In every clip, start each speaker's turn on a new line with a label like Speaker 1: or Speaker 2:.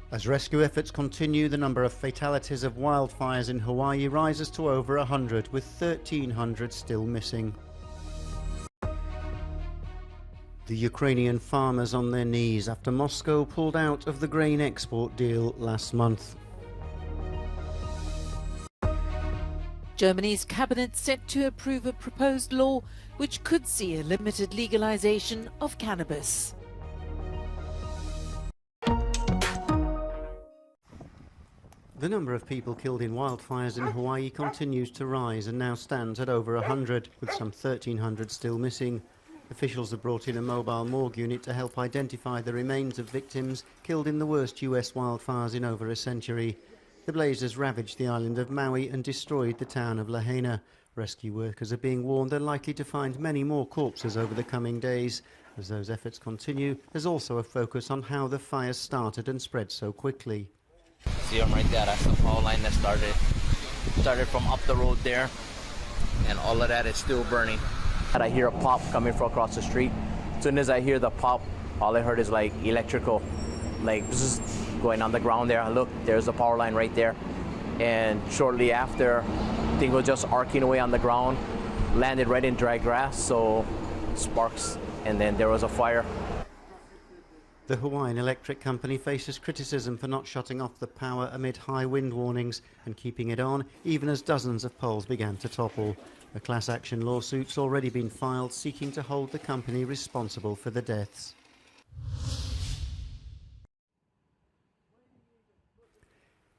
Speaker 1: As rescue efforts continue, the number of fatalities of wildfires in Hawaii rises to over 100, with 1,300 still missing. The Ukrainian farmers on their knees after Moscow pulled out of the grain export deal last month.
Speaker 2: Germany's cabinet set to approve a proposed law which could see a limited legalization of cannabis.
Speaker 1: The number of people killed in wildfires in Hawaii continues to rise and now stands at over 100, with some 1,300 still missing. Officials have brought in a mobile morgue unit to help identify the remains of victims killed in the worst US wildfires in over a century. The blazes ravaged the island of Maui and destroyed the town of Lahaina. Rescue workers are being warned they're likely to find many more corpses over the coming days. As those efforts continue, there's also a focus on how the fires started and spread so quickly.
Speaker 3: See them right there, that's the power line that started from up the road there, and all of that is still burning. And I hear a pop coming from across the street. As soon as I hear the pop, all I heard is like electrical, like just going on the ground there. Look, there's the power line right there. And shortly after, thing was just arcing away on the ground, landed right in dry grass, so sparks, and then there was a fire.
Speaker 1: The Hawaiian Electric Company faces criticism for not shutting off the power amid high wind warnings and keeping it on, even as dozens of poles began to topple. A class action lawsuit's already been filed seeking to hold the company responsible for the deaths.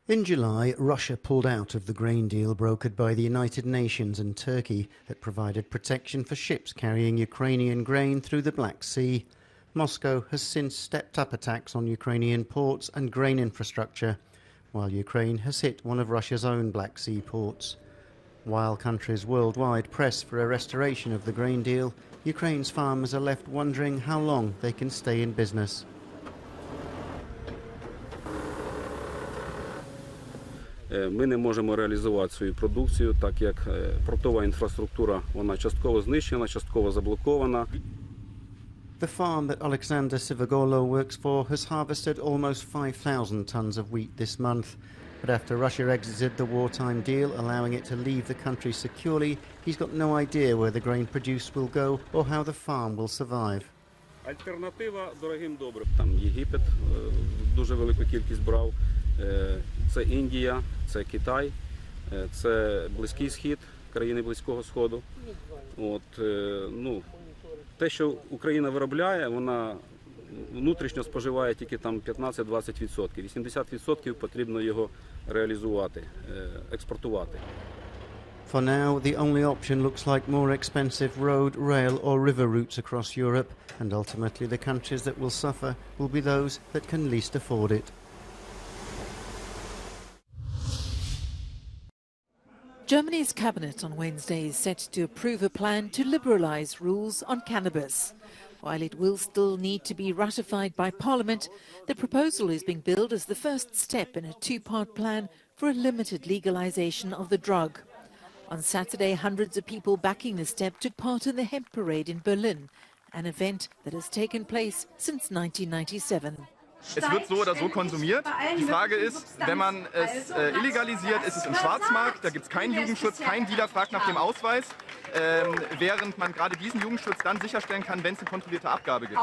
Speaker 1: In July, Russia pulled out of the grain deal brokered by the United Nations and Turkey that provided protection for ships carrying Ukrainian grain through the Black Sea. Moscow has since stepped up attacks on Ukrainian ports and grain infrastructure, while Ukraine has hit one of Russia's own Black Sea ports. While countries worldwide press for a restoration of the grain deal, Ukraine's farmers are left wondering how long they can stay in business.
Speaker 4: Ми не можемо реалізувати свою продукцію, так як портова інфраструктура, вона частково знищена, частково заблокована.
Speaker 1: The farm that Alexander Sivagolo works for has harvested almost 5,000 tons of wheat this month. But after Russia exited the wartime deal, allowing it to leave the country securely, he's got no idea where the grain produced will go or how the farm will survive.
Speaker 4: Альтернатива дорогим добрим. Там Єгипет дуже велику кількість брав. Це Індія, це Китай, це Близький Схід, країни Близького Сходу. Те, що Україна виробляє, вона внутрішньо споживає тільки там 15-20%. 80% потрібно його реалізувати, експортувати.
Speaker 1: For now, the only option looks like more expensive road, rail or river routes across Europe, and ultimately the countries that will suffer will be those that can least afford it.
Speaker 2: Germany's cabinet on Wednesday is set to approve a plan to liberalise rules on cannabis. While it will still need to be ratified by Parliament, the proposal is being billed as the first step in a two-part plan for a limited legalisation of the drug. On Saturday, hundreds of people backing the step took part in the hemp parade in Berlin, an event that has taken place since 1997.
Speaker 5: Es wird so oder so konsumiert. Die Frage ist, wenn man es illegalisiert, ist es im Schwarzmarkt, da gibt es keinen Jugendschutz, kein Dealer fragt nach dem Ausweis, während man gerade diesen Jugendschutz dann sicherstellen kann, wenn es eine kontrollierte Abgabe gibt.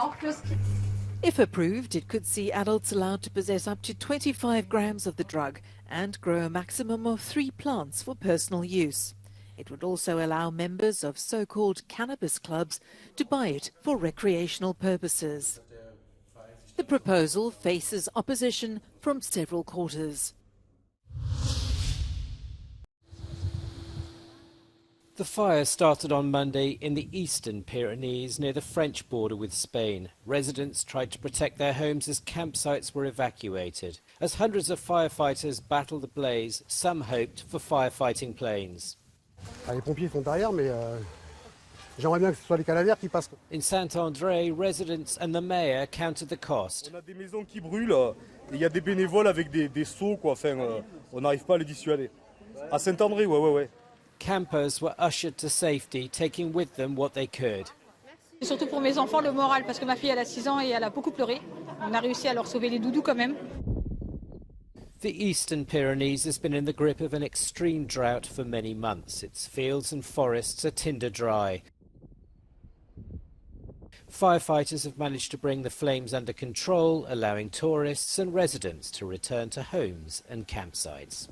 Speaker 2: If approved, it could see adults allowed to possess up to 25 grams of the drug and grow a maximum of 3 plants for personal use. It would also allow members of so-called cannabis clubs to buy it for recreational purposes. The proposal faces opposition from several quarters.
Speaker 6: The fire started on Monday in the eastern Pyrenees near the French border with Spain. Residents tried to protect their homes as campsites were evacuated. As hundreds of firefighters battled the blaze, some hoped for firefighting planes.
Speaker 7: Les pompiers sont derrière, mais j'aimerais bien que ce soit les canadiens qui passent.
Speaker 6: In Saint-André, residents and the mayor counted the cost.
Speaker 8: On a des maisons qui brûlent et il y a des bénévoles avec des seaux, quoi. Enfin, on n'arrive pas à les dissuader. À Saint-André, ouais.
Speaker 6: Campers were ushered to safety, taking with them what they could.
Speaker 9: Surtout pour mes enfants, le moral, parce que ma fille elle a 6 ans et elle a beaucoup pleuré. On a réussi à leur sauver les doudous quand même.
Speaker 6: The eastern Pyrenees has been in the grip of an extreme drought for many months. Its fields and forests are tinder dry. Firefighters have managed to bring the flames under control, allowing tourists and residents to return to homes and campsites.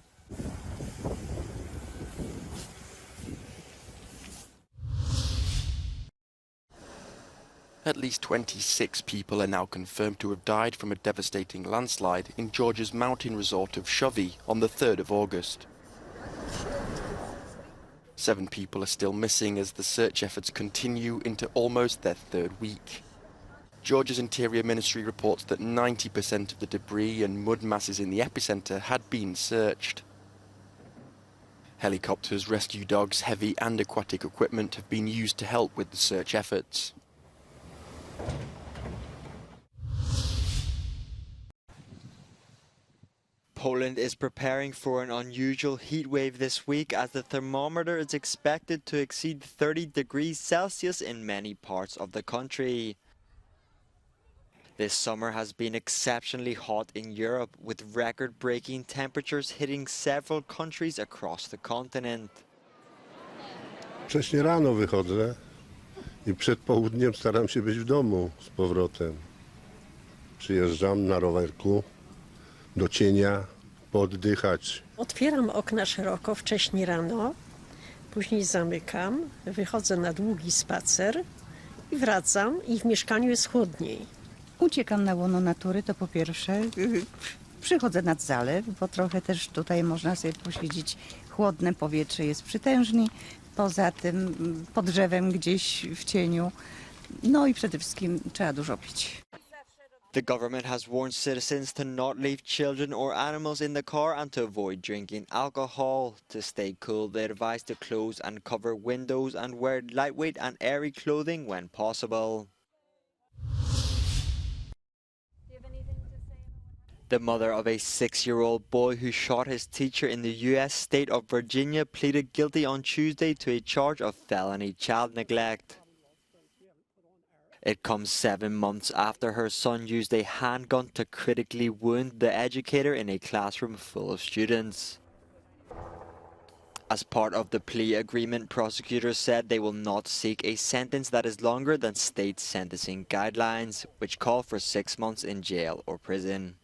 Speaker 9: At least 26 people are now confirmed to have died from a devastating landslide in Georgia's mountain resort of Shovey on the 3rd of August. 7 people are still missing as the search efforts continue into almost their 3rd week. Georgia's Interior Ministry reports that 90% of the debris and mud masses in the epicenter had been searched. Helicopters, rescue dogs, heavy and aquatic equipment have been used to help with the search efforts.
Speaker 10: Poland is preparing for an unusual heat wave this week as the thermometer is expected to exceed 30 degrees Celsius in many parts of the country. This summer has been exceptionally hot in Europe, with record-breaking temperatures hitting several countries across the continent.
Speaker 11: Wcześnie rano wychodzę i przed południem staram się być w domu z powrotem. Przyjeżdżam na rowerku do cienia, pooddychać.
Speaker 12: Otwieram okna szeroko wcześnie rano, później zamykam, wychodzę na długi spacer i wracam i w mieszkaniu jest chłodniej.
Speaker 13: Uciekam na łono natury, to po pierwsze. Przychodzę nad zalew, bo trochę też tutaj można sobie posiedzieć. Chłodne powietrze jest przytężnie. Poza tym pod drzewem gdzieś w cieniu. No i przede wszystkim trzeba dużo pić.
Speaker 10: The government has warned citizens to not leave children or animals in the car and to avoid drinking alcohol. To stay cool, they advise to close and cover windows and wear lightweight and airy clothing when possible. The mother of a 6-year-old boy who shot his teacher in the U.S. state of Virginia pleaded guilty on Tuesday to a charge of felony child neglect. It comes 7 months after her son used a handgun to critically wound the educator in a classroom full of students. As part of the plea agreement, prosecutors said they will not seek a sentence that is longer than state sentencing guidelines, which call for 6 months in jail or prison.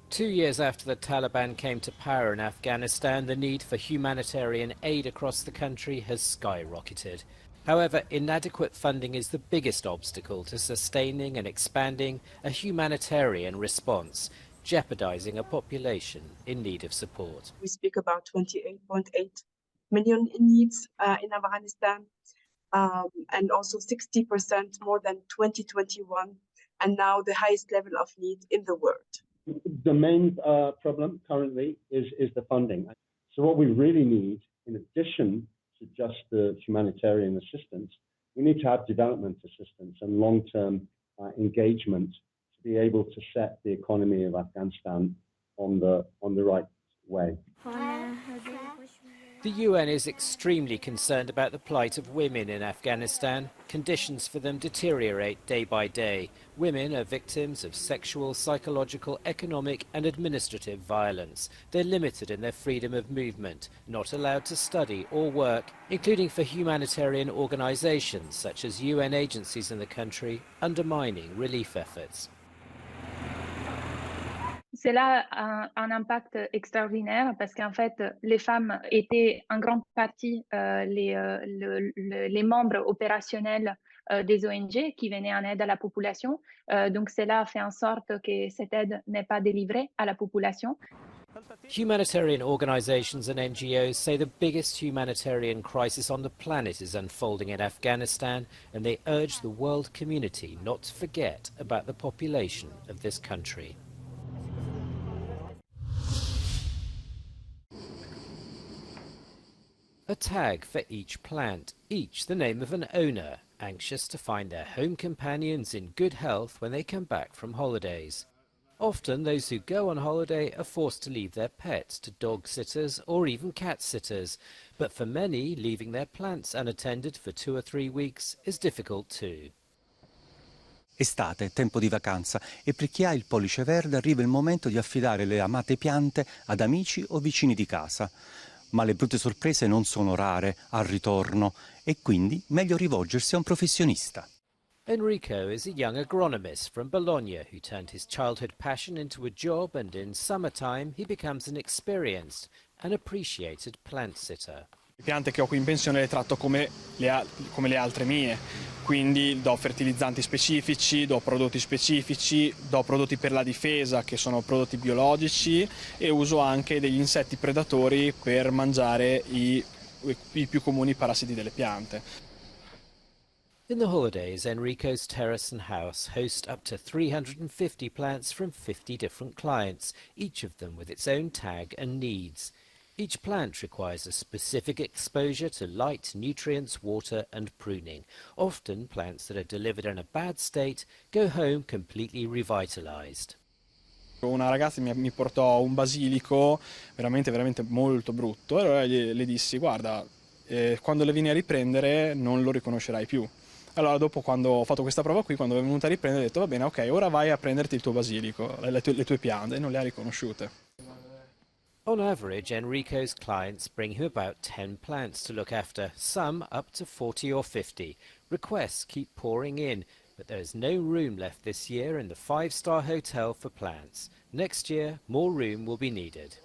Speaker 6: 2 years after the Taliban came to power in Afghanistan, the need for humanitarian aid across the country has skyrocketed. However, inadequate funding is the biggest obstacle to sustaining and expanding a humanitarian response, jeopardizing a population in need of support.
Speaker 14: We speak about 28.8 million in needs in Afghanistan, and also 60% more than 2021, and now the highest level of need in the world.
Speaker 15: The main problem currently is the funding. So what we really need, in addition to just the humanitarian assistance, we need to have development assistance and long-term engagement to be able to set the economy of Afghanistan on the right way.
Speaker 6: The UN is extremely concerned about the plight of women in Afghanistan. Conditions for them deteriorate day by day. Women are victims of sexual, psychological, economic and administrative violence. They're limited in their freedom of movement, not allowed to study or work, including for humanitarian organisations such as UN agencies in the country, undermining relief efforts.
Speaker 16: Cela a un impact extraordinaire parce qu'en fait, les femmes étaient en grande partie les membres opérationnels des ONG qui venaient en aide à la population. Donc cela fait en sorte que cette aide n'est pas délivrée à la population.
Speaker 6: Humanitarian organisations and NGOs say the biggest humanitarian crisis on the planet is unfolding in Afghanistan, and they urge the world community not to forget about the population of this country. A tag for each plant, each the name of an owner, anxious to find their home companions in good health when they come back from holidays. Often those who go on holiday are forced to leave their pets to dog sitters or even cat sitters, but for many, leaving their plants unattended for 2 or 3 weeks is difficult too.
Speaker 17: estate, tempo di vacanza, e per chi ha il pollice verde arriva il momento di affidare le amate piante ad amici o vicini di casa. Ma le brutte sorprese non sono rare al ritorno e quindi meglio rivolgersi a un professionista.
Speaker 6: Enrico is a young agronomist from Bologna who turned his childhood passion into a job, and in summertime he becomes an experienced and appreciated plant sitter.
Speaker 18: Le piante che ho qui in pensione le tratto come le altre mie, quindi do fertilizzanti specifici, do prodotti specifici, do prodotti per la difesa che sono prodotti biologici e uso anche degli insetti predatori per mangiare i più comuni parassiti delle piante.
Speaker 6: In the holidays, Enrico's terrace and house host up to 350 plants from 50 different clients, each of them with its own tag and needs. Each plant requires a specific exposure to light, nutrients, water and pruning. Often plants that are delivered in a bad state go home completely revitalized.
Speaker 18: Una ragazza mi portò un basilico veramente molto brutto e allora le dissi: guarda, quando le vieni a riprendere non lo riconoscerai più. Allora dopo, quando ho fatto questa prova qui, quando è venuta a riprendere, ho detto va bene, ok, ora vai a prenderti il tuo basilico, le tue piante, e non le ha riconosciute.
Speaker 6: On average, Enrico's clients bring him about 10 plants to look after, some up to 40 or 50. Requests keep pouring in, but there is no room left this year in the 5-star hotel for plants. Next year, more room will be needed.